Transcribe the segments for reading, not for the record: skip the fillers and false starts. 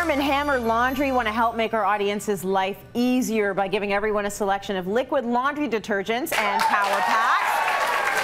Arm & Hammer Laundry want to help make our audience's life easier by giving everyone a selection of liquid laundry detergents and power packs.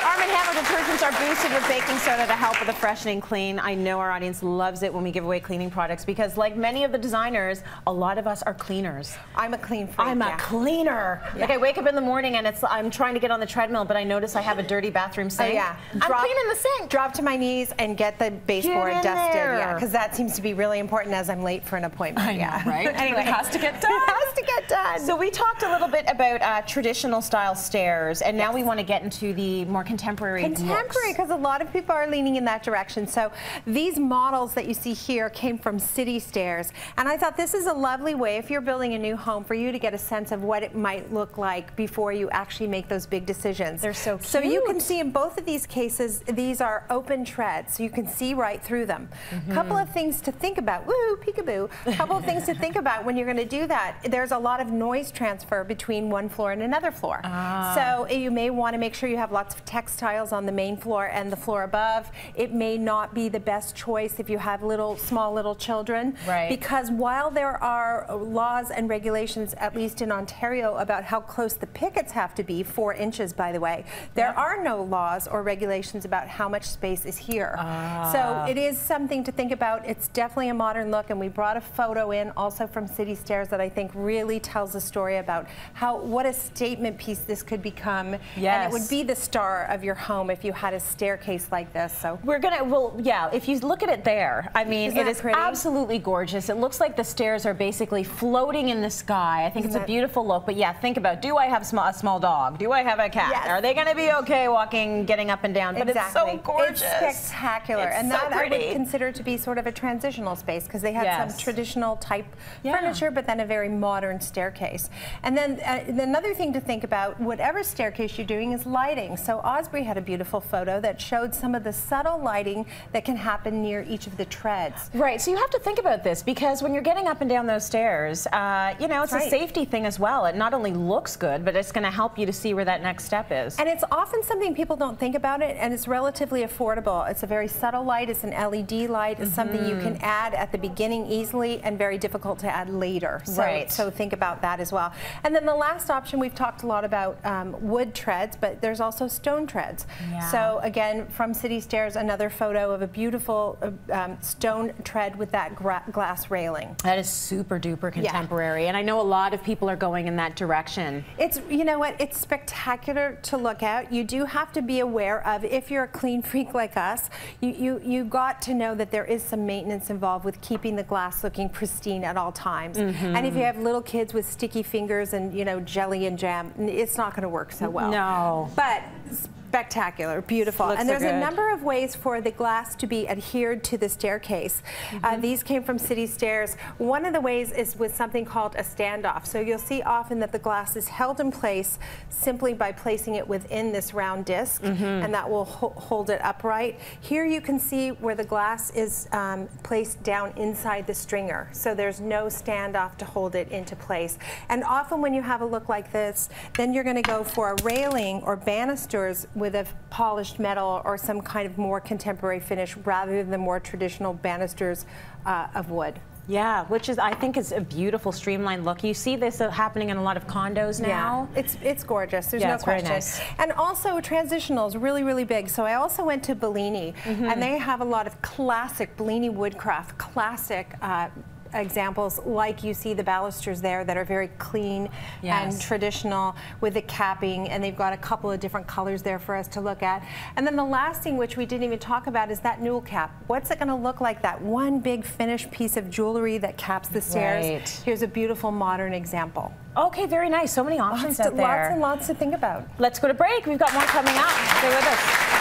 Arm & Hammer detergents are boosted with baking soda to help with a freshening clean. I know our audience loves it when we give away cleaning products because, like many of the designers, a lot of us are cleaners. I'm a clean freak. I'm a cleaner. Yeah. Like I wake up in the morning and I'm trying to get on the treadmill, but I notice I have a dirty bathroom sink. Oh, yeah. I'm cleaning the sink. Drop to my knees and get the baseboard dusted. Yeah, because that seems to be really important as I'm late for an appointment. I know, right? Anyway, it has to get done. It has to get done. So we talked a little bit about traditional style stairs, and now we want to get into the more contemporary because a lot of people are leaning in that direction. So these models that you see here came from City Stairs, and I thought this is a lovely way, if you're building a new home, for you to get a sense of what it might look like before you actually make those big decisions. They're so cute. So you can see in both of these cases, these are open treads, so you can see right through them. A couple of things to think about. Woo, peekaboo. A couple of things to think about when you're going to do that. There's a lot of noise transfer between one floor and another floor. So you may want to make sure you have lots of textiles on the main floor and the floor above. It may not be the best choice if you have small little children, because while there are laws and regulations, at least in Ontario, about how close the pickets have to be, 4 inches by the way, there are no laws or regulations about how much space is here. So it is something to think about. It's definitely a modern look, and we brought a photo in also from City Stairs that I think really tells a story about what a statement piece this could become. And it would be the star of your home if you had a staircase like this. So we're gonna, if you look at it there, I mean, it is absolutely gorgeous. It looks like the stairs are basically floating in the sky. I think it's a beautiful look. But yeah, think about, do I have a small dog? Do I have a cat? Are they gonna be okay walking, getting up and down? But it's so gorgeous. It's spectacular. And so that I would consider to be sort of a transitional space, because they had some traditional type furniture, but then a very modern staircase. And then another thing to think about, whatever staircase you're doing, is lighting. So Osprey had a beautiful photo that showed some of the subtle lighting that can happen near each of the treads. Right, so you have to think about this, because when you're getting up and down those stairs, you know, it's a safety thing as well. It not only looks good, but it's going to help you to see where that next step is. And it's often something people don't think about it, and it's relatively affordable. It's a very subtle light. It's an LED light. It's something you can add at the beginning easily and very difficult to add later. So think about that as well. And then the last option, we've talked a lot about wood treads, but there's also stone treads. So again, from City Stairs, another photo of a beautiful stone tread with that glass railing. That is super duper contemporary, and I know a lot of people are going in that direction. It's, you know what, it's spectacular to look at. You do have to be aware of, if you're a clean freak like us, you got to know that there is some maintenance involved with keeping the glass looking pristine at all times. And if you have little kids with sticky fingers and, you know, jelly and jam, it's not going to work so well. No. But spectacular, beautiful. And there's a number of ways for the glass to be adhered to the staircase. These came from City Stairs. One of the ways is with something called a standoff. So you'll see often that the glass is held in place simply by placing it within this round disc, and that will hold it upright. Here you can see where the glass is placed down inside the stringer. So there's no standoff to hold it into place. And often when you have a look like this, then you're going to go for a railing or banisters with a polished metal or some kind of more contemporary finish, rather than the more traditional banisters of wood. Yeah, which is, I think, is a beautiful streamlined look. You see this happening in a lot of condos now. Yeah, it's gorgeous. There's no question. Very nice. And also transitional is really, really big. So I also went to Bellini, and they have a lot of classic Bellini woodcraft, classic examples, like you see the balusters there that are very clean and traditional with the capping, and they've got a couple of different colors there for us to look at. And then the last thing, which we didn't even talk about, is that newel cap. What's it going to look like? That one big finished piece of jewelry that caps the stairs. Here's a beautiful modern example. Okay, very nice. So many options out there. Lots and lots to think about. Let's go to break. We've got more coming up. Stay with us.